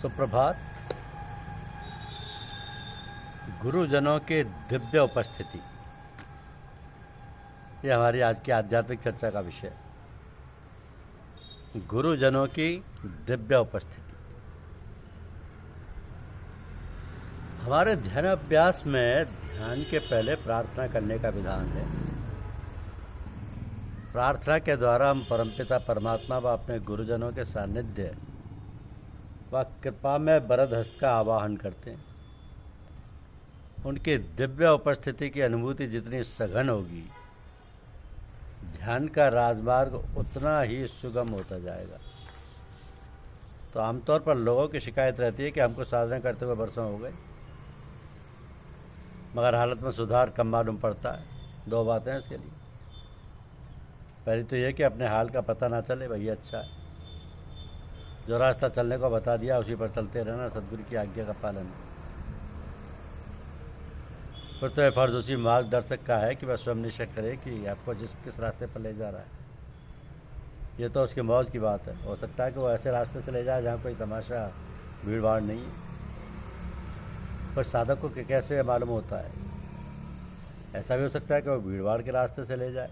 सुप्रभात। गुरुजनों की दिव्य उपस्थिति, ये हमारी आज की आध्यात्मिक चर्चा का विषय है। गुरुजनों की दिव्य उपस्थिति हमारे ध्यान अभ्यास में ध्यान के पहले प्रार्थना करने का विधान है। प्रार्थना के द्वारा हम परमपिता परमात्मा व अपने गुरुजनों के सानिध्य व कृपा में वरद हस्त का आवाहन करते हैं। उनकी दिव्य उपस्थिति की अनुभूति जितनी सघन होगी, ध्यान का राजमार्ग उतना ही सुगम होता जाएगा। तो आमतौर पर लोगों की शिकायत रहती है कि हमको साधना करते हुए वर्षों हो गए, मगर हालत में सुधार कम मालूम पड़ता है। दो बातें हैं इसके लिए। पहली तो यह कि अपने हाल का पता ना चले, वही अच्छा है। जो रास्ता चलने को बता दिया उसी पर चलते रहना सद्गुरु की आज्ञा का पालन है। फिर तो यह फर्ज उसी मार्गदर्शक का है कि वह स्वयं निश्चय करे कि आपको किस रास्ते पर ले जा रहा है। ये तो उसकी मौज की बात है। हो सकता है कि वो ऐसे रास्ते से ले जाए जहाँ कोई तमाशा भीड़ भाड़ नहीं है, पर साधक को कैसे मालूम होता है। ऐसा भी हो सकता है कि वो भीड़ भाड़ के रास्ते से ले जाए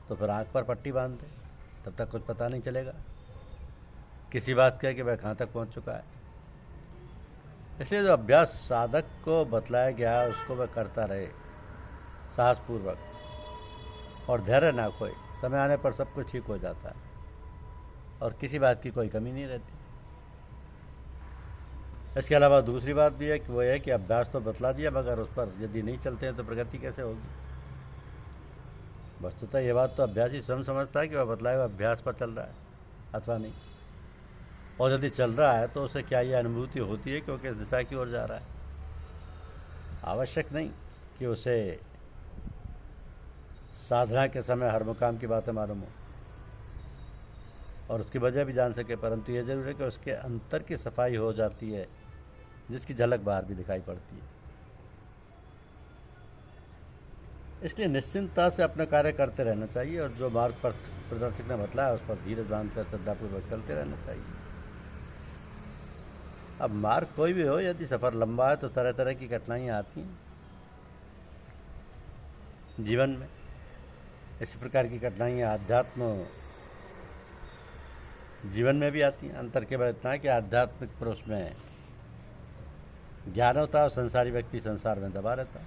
तो फिर आँख पर पट्टी बांध दे, तब तक कुछ पता नहीं चलेगा किसी बात का कि वह कहाँ तक पहुँच चुका है। इसलिए जो अभ्यास साधक को बतलाया गया है उसको वह करता रहे साहसपूर्वक, और धैर्य ना खोए। समय आने पर सब कुछ ठीक हो जाता है और किसी बात की कोई कमी नहीं रहती। इसके अलावा दूसरी बात भी है कि वो है कि अभ्यास तो बतला दिया, मगर उस पर यदि नहीं चलते हैं तो प्रगति कैसे होगी। वस्तुतः ये बात तो अभ्यास ही स्वयं समझता है कि वह बतलाए हुए अभ्यास पर चल रहा है अथवा नहीं, और यदि चल रहा है तो उसे क्या ये अनुभूति होती है कि वो किस दिशा की ओर जा रहा है। आवश्यक नहीं कि उसे साधना के समय हर मुकाम की बातें मालूम हो और उसकी वजह भी जान सके, परंतु ये जरूर है कि उसके अंतर की सफाई हो जाती है, जिसकी झलक बाहर भी दिखाई पड़ती है। इसलिए निश्चिंतता से अपना कार्य करते रहना चाहिए और जो मार्ग पर प्रदर्शक ने बतलाया उस पर धीरज बांधकर श्रद्धापूर्वक चलते रहना चाहिए। अब मार्ग कोई भी हो, यदि सफ़र लंबा है तो तरह तरह की कठिनाइयाँ आती हैं जीवन में। इसी प्रकार की कठिनाइयाँ आध्यात्म जीवन में भी आती हैं। अंतर केवल इतना है कि आध्यात्मिक पुरुष में ज्ञान होता है और संसारी व्यक्ति संसार में दबा रहता है।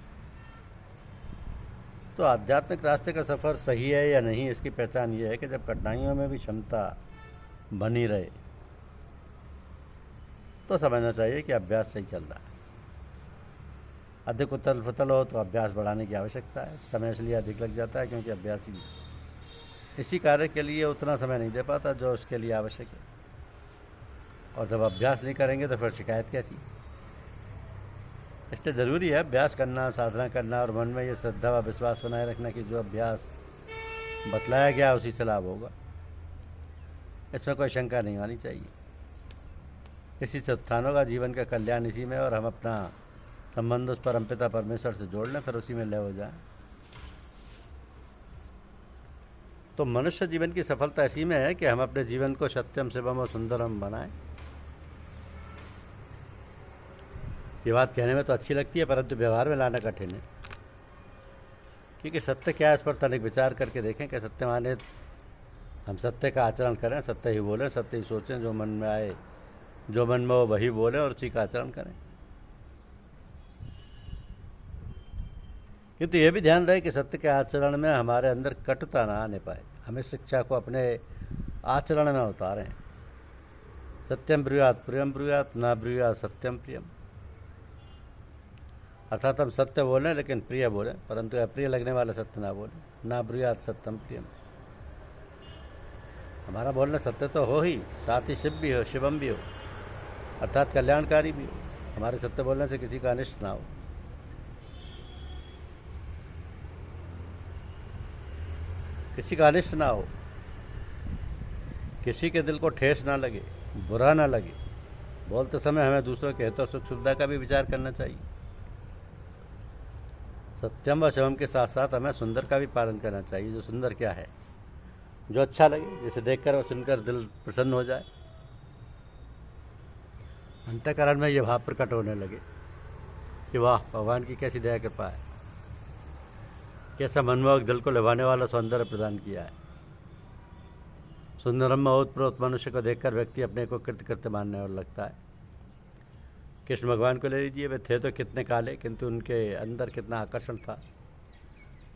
तो आध्यात्मिक रास्ते का सफ़र सही है या नहीं, इसकी पहचान ये है कि जब कठिनाइयों में भी क्षमता बनी रहे तो समझना चाहिए कि अभ्यास सही चल रहा है। अधिक उथल फुथल हो तो अभ्यास बढ़ाने की आवश्यकता है। समय इसलिए अधिक लग जाता है क्योंकि अभ्यासी इसी कार्य के लिए उतना समय नहीं दे पाता जो उसके लिए आवश्यक है, और जब अभ्यास नहीं करेंगे तो फिर शिकायत कैसी। इसलिए ज़रूरी है अभ्यास करना, साधना करना और मन में ये श्रद्धा व विश्वास बनाए रखना कि जो अभ्यास बतलाया गया उसी से लाभ होगा। इसमें कोई शंका नहीं आनी चाहिए। इसी से उत्थान होगा, जीवन का कल्याण इसी में, और हम अपना संबंध उस परमपिता परमेश्वर से जोड़ लें, फिर उसी में लय हो जाएं। तो मनुष्य जीवन की सफलता इसी में है कि हम अपने जीवन को सत्यम शिवम और सुंदरम बनाएं। ये बात कहने में तो अच्छी लगती है, परंतु व्यवहार में लाना कठिन है। क्योंकि सत्य क्या है इस पर तनिक विचार करके देखें कि सत्य माने हम सत्य का आचरण करें, सत्य ही बोलें, सत्य ही सोचें, जो मन में आए जो मन में वो वही बोलें और उसी का आचरण करें। किंतु ये भी ध्यान रहे कि सत्य के आचरण में हमारे अंदर कटुता ना आने पाए। हमें शिक्षा को अपने आचरण में उतारें। सत्यम ब्रूयात प्रियम ब्रूयात, ना ब्रूयात सत्यम प्रियम। अर्थात हम सत्य बोलें लेकिन प्रिय बोलें, परंतु अप्रिय लगने वाला सत्य ना बोलें। ना ब्रूयात सत्यम प्रियम। हमारा बोलना सत्य तो हो ही, साथ ही शिव भी हो, शिवम भी हो, अर्थात कल्याणकारी भी हो। हमारे सत्य बोलने से किसी का अनिष्ट ना हो। किसी का अनिष्ट ना हो, किसी के दिल को ठेस ना लगे, बुरा ना लगे। बोलते समय हमें दूसरों के हित और सुख सुविधा का भी विचार करना चाहिए। सत्यम व शिवम के साथ साथ हमें सुंदर का भी पालन करना चाहिए। जो सुंदर क्या है, जो अच्छा लगे, जिसे देखकर और सुनकर दिल प्रसन्न हो जाए। अंतःकरण में ये भाव प्रकट होने लगे कि वाह, भगवान की कैसी दया कृपा है, कैसा मनमोहक दिल को लुभाने वाला सौंदर्य प्रदान किया है। सुंदरम में ओतप्रोत मनुष्य को देखकर व्यक्ति अपने को कृत्य मानने और लगता है। कृष्ण भगवान को ले लीजिए, वे थे तो कितने काले, किंतु उनके अंदर कितना आकर्षण था,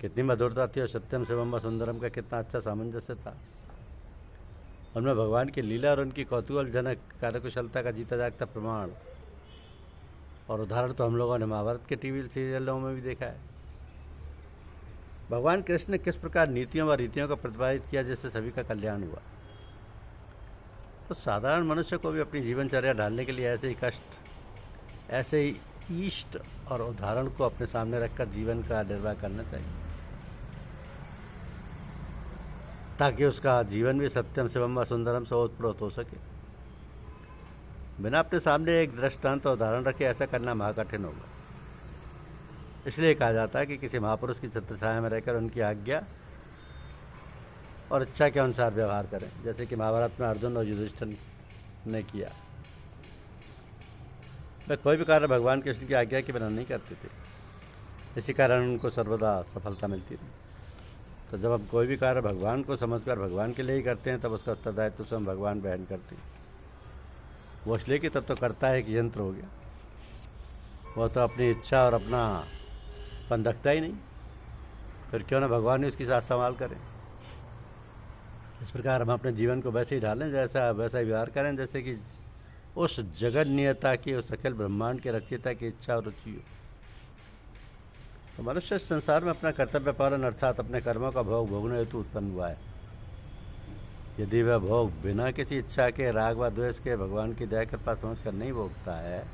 कितनी मधुरता थी, और सत्यम शिवम व सुंदरम का कितना अच्छा सामंजस्य था। उनमें भगवान की लीला और उनकी कौतूहलजनक कार्यकुशलता का जीता जागता प्रमाण और उदाहरण तो हम लोगों ने महाभारत के टीवी सीरियलों में भी देखा है। भगवान कृष्ण ने किस प्रकार नीतियों व रीतियों को प्रतिपादित किया जिससे सभी का कल्याण हुआ। तो साधारण मनुष्य को भी अपनी जीवनचर्या ढालने के लिए ऐसे ही कष्ट, ऐसे ही इष्ट और उदाहरण को अपने सामने रखकर जीवन का निर्वाह करना चाहिए, ताकि उसका जीवन भी सत्यम शिवम व सुंदरम से ओतप्रोत हो सके। बिना अपने सामने एक दृष्टांत और उदाहरण रखे ऐसा करना महाकठिन होगा। इसलिए कहा जाता है कि किसी महापुरुष की छत्र छाया में रहकर उनकी आज्ञा और इच्छा के अनुसार व्यवहार करें, जैसे कि महाभारत में अर्जुन और युधिष्ठिर ने किया। वे कोई भी कार्य भगवान कृष्ण की आज्ञा के बिना नहीं करते थे, इसी कारण उनको सर्वदा सफलता मिलती थी। तो जब हम कोई भी कार्य भगवान को समझकर भगवान के लिए ही करते हैं, तब उसका उत्तरदायित्व स्वयं भगवान वहन करते हैं। वो इसलिए कि तब तो करता है कि यंत्र हो गया, वो तो अपनी इच्छा और अपना पन रखता ही नहीं, फिर क्यों ना भगवान ही उसकी साथ संभाल करें। इस प्रकार हम अपने जीवन को वैसे ही ढालें, वैसा ही व्यवहार करें जैसे कि उस जगत नियता की, उस अखिल ब्रह्मांड के रचयिता की इच्छा और रुचि हो। तो मनुष्य इस संसार में अपना कर्तव्य पालन अर्थात अपने कर्मों का भोग भोगने हेतु उत्पन्न हुआ है। यदि वह भोग बिना किसी इच्छा के, राग व द्वेष के, भगवान की दया कृपा समझ कर नहीं भोगता है,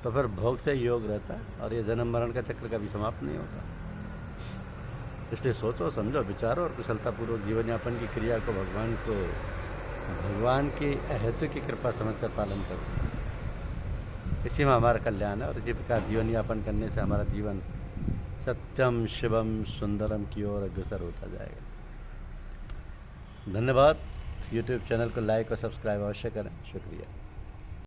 तो फिर भोग से योग रहता है और ये जन्म मरण का चक्र कभी समाप्त नहीं होता। इसलिए सोचो, समझो, विचारो और कुशलतापूर्वक जीवन यापन की क्रिया को भगवान की अहेतु की कृपा समझकर पालन करो। इसी में हमारा कल्याण है और इसी प्रकार जीवन यापन करने से हमारा जीवन सत्यम शिवम सुंदरम की ओर अग्रसर होता जाएगा। धन्यवाद। यूट्यूब चैनल को लाइक और सब्सक्राइब अवश्य करें। शुक्रिया।